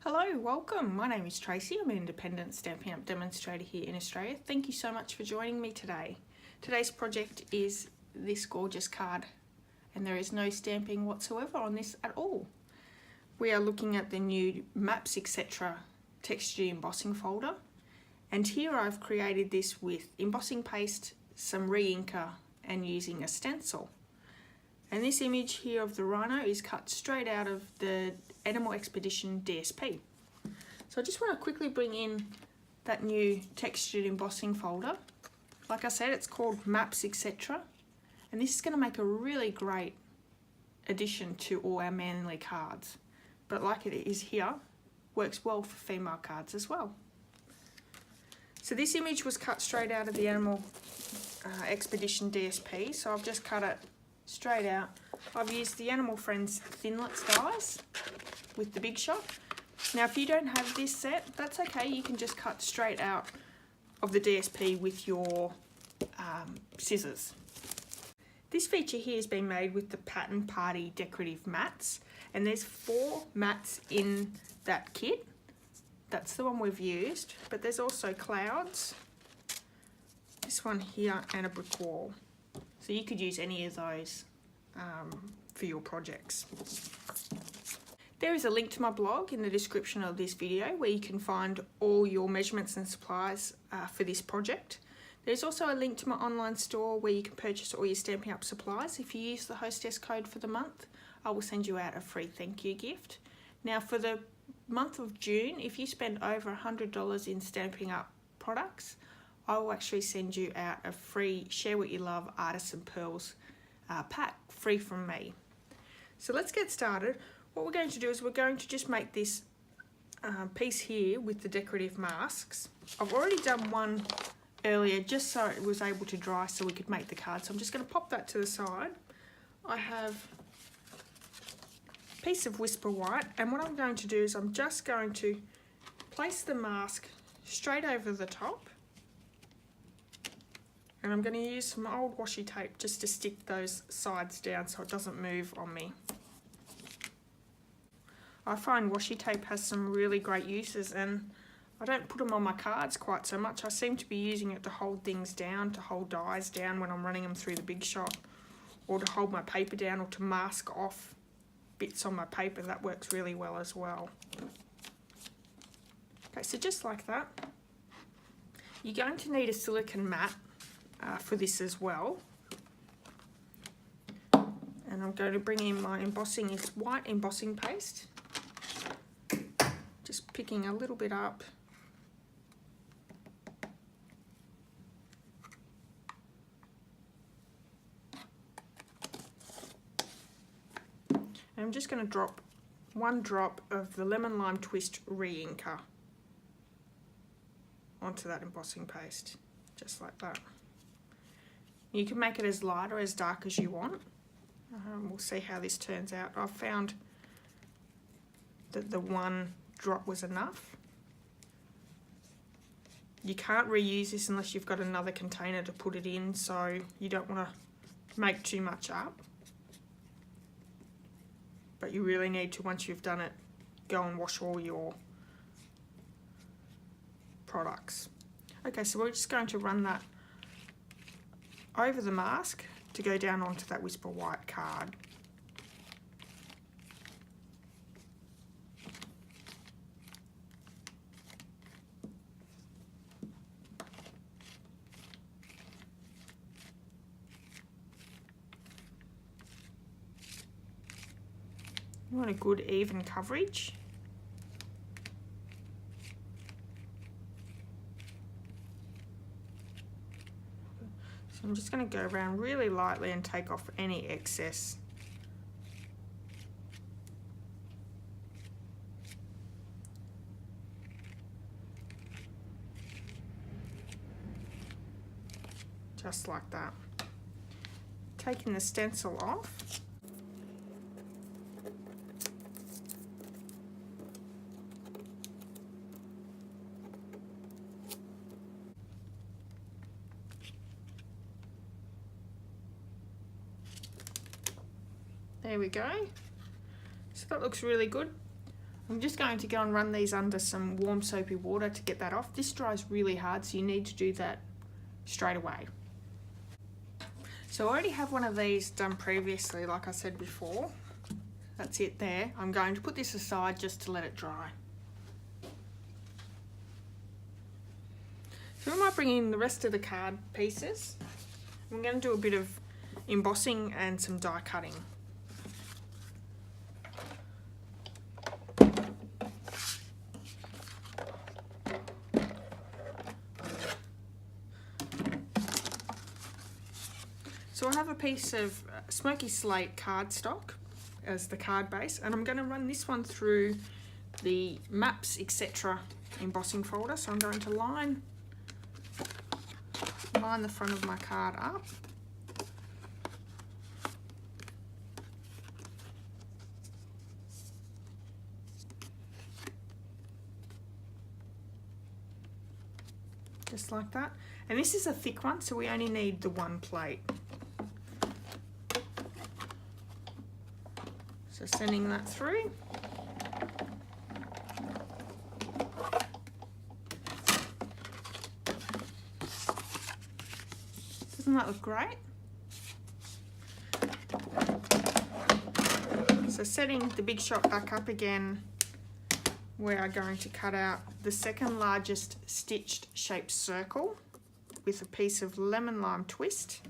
Hello, welcome. My name is Tracy. I'm an independent Stampin' Up demonstrator here in Australia. Thank you so much for joining me today. Today's project is this gorgeous card, and there is no stamping whatsoever on this at all. We are looking at the new Maps etc. textured embossing folder, and here I've created this with embossing paste, some re-inker and using a stencil. And this image here of the rhino is cut straight out of the Animal Expedition DSP. So I just want to quickly bring in that new textured embossing folder. Like I said, it's called Maps etc. And this is going to make a really great addition to all our manly cards. But like it is here, works well for female cards as well. So this image was cut straight out of the Animal Expedition DSP, so I've just cut it straight out. I've used the Animal Friends Thinlits dies with the Big Shot. Now if you don't have this set, that's okay, you can just cut straight out of the DSP with your scissors. This feature here has been made with the Pattern Party decorative mats, and there's 4 mats in that kit. That's the one we've used, but there's also clouds, this one here, and a brick wall. So you could use any of those for your projects. There is a link to my blog in the description of this video where you can find all your measurements and supplies for this project. There's also a link to my online store where you can purchase all your Stampin' Up supplies. If you use the Hostess code for the month, I will send you out a free thank you gift. Now for the month of June, if you spend over $100 in Stampin' Up products, I will actually send you out a free Share What You Love Artisan Pearls pack, free from me. So let's get started. What we're going to do is we're going to just make this piece here with the decorative masks. I've already done one earlier just so it was able to dry so we could make the card. So I'm just going to pop that to the side. I have a piece of Whisper White, and what I'm going to do is I'm just going to place the mask straight over the top. And I'm going to use some old washi tape just to stick those sides down so it doesn't move on me. I find washi tape has some really great uses, and I don't put them on my cards quite so much. I seem to be using it to hold things down, to hold dies down when I'm running them through the Big Shot, or to hold my paper down, or to mask off bits on my paper. That works really well as well. Okay, so just like that. You're going to need a silicone mat for this as well, and I'm going to bring in my embossing. It's white embossing paste, just picking a little bit up, and I'm just going to drop 1 drop of the Lemon Lime Twist re-inker onto that embossing paste, just like that. You can make it as light or as dark as you want. We'll see how this turns out. I've found that the 1 drop was enough. You can't reuse this unless you've got another container to put it in, so you don't want to make too much up. But you really need to, once you've done it, go and wash all your products. Okay, so we're just going to run that over the mask to go down onto that Whisper White card. You want a good even coverage. So I'm just going to go around really lightly and take off any excess. Just like that. Taking the stencil off. There we go. So that looks really good. I'm just going to go and run these under some warm soapy water to get that off. This dries really hard, so you need to do that straight away. So I already have one of these done previously, like I said before. That's it there. I'm going to put this aside just to let it dry. So we might bring in the rest of the card pieces. I'm going to do a bit of embossing and some die cutting. So I have a piece of smoky slate cardstock as the card base, and I'm going to run this one through the maps etc. embossing folder. So I'm going to line the front of my card up. Just like that. And this is a thick one, so we only need the one plate. So sending that through. Doesn't that look great? So setting the big shot back up again, we are going to cut out the second largest stitched shaped circle with a piece of lemon lime twist.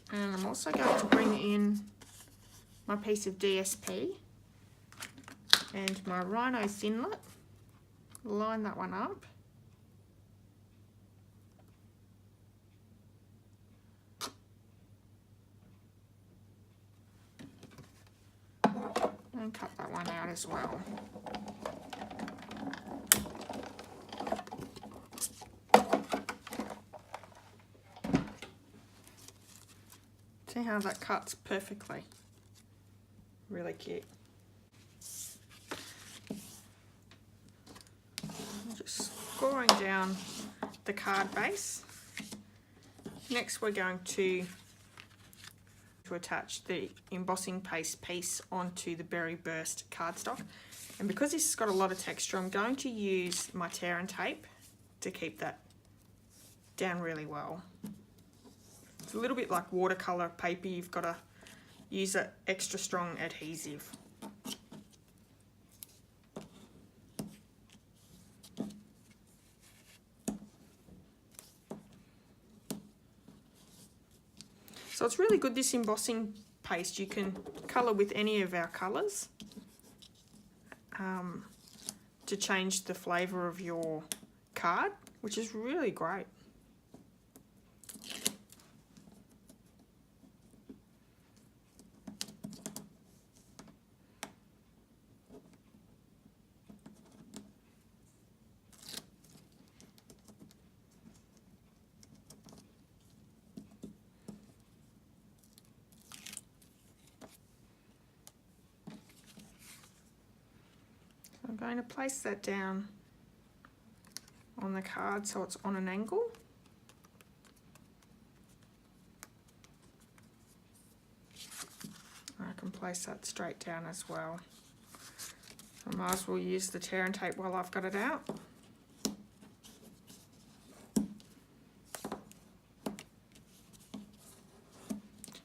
And I'm also going to bring in my piece of DSP and my Rhino Thinlet, line that one up. And cut that one out as well. See how that cuts perfectly? Really cute. I'm just scoring down the card base. Next we're going to attach the embossing paste piece onto the berry burst cardstock, and because this has got a lot of texture, I'm going to use my tear and tape to keep that down really well. It's a little bit like watercolor paper, you've got to use an extra strong adhesive. So it's really good, this embossing paste. You can colour with any of our colours to change the flavour of your card, which is really great. I'm going to place that down on the card so it's on an angle. I can place that straight down as well. I might as well use the tear and tape while I've got it out.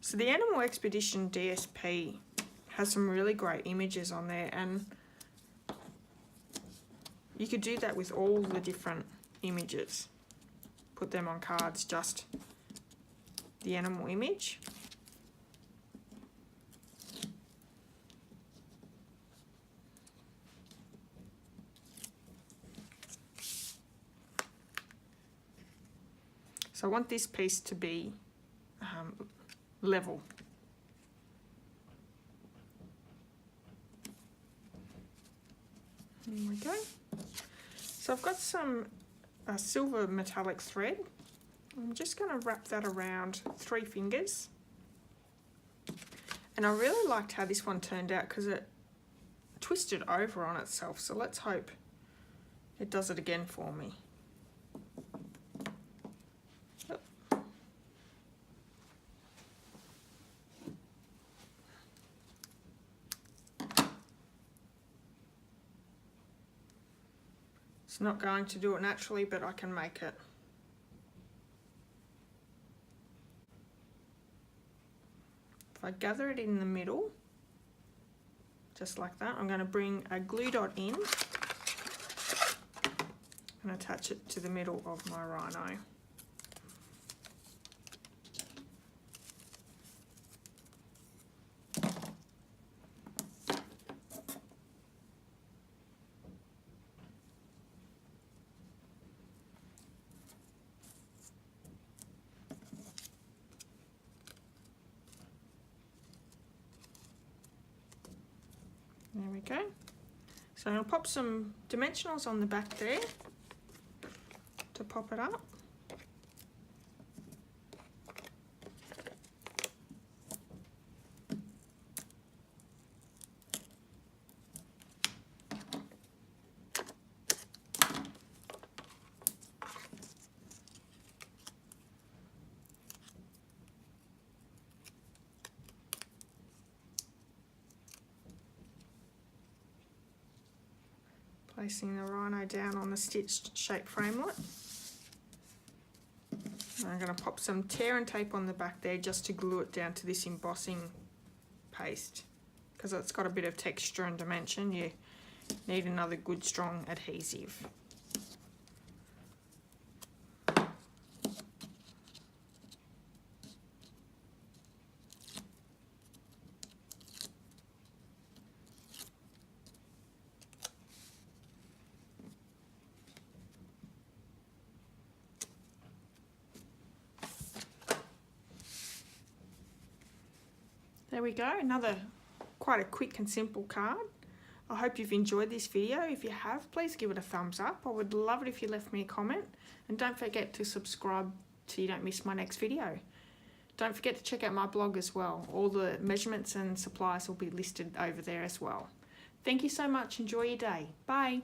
So the Animal Expedition DSP has some really great images on there, and you could do that with all the different images. Put them on cards, just the animal image. So I want this piece to be level. There we go. So I've got some silver metallic thread. I'm just going to wrap that around 3 fingers. And I really liked how this one turned out because it twisted over on itself. So let's hope it does it again for me. It's not going to do it naturally, but I can make it. If I gather it in the middle, just like that, I'm going to bring a glue dot in and attach it to the middle of my rhino. There we go. So I'll pop some dimensionals on the back there to pop it up. Placing the rhino down on the stitched shape framelit. I'm going to pop some tear and tape on the back there just to glue it down to this embossing paste, because it's got a bit of texture and dimension. You need another good strong adhesive. There we go, another quite a quick and simple card. I hope you've enjoyed this video. If you have, please give it a thumbs up. I would love it if you left me a comment. And don't forget to subscribe so you don't miss my next video. Don't forget to check out my blog as well. All the measurements and supplies will be listed over there as well. Thank you so much. Enjoy your day. Bye.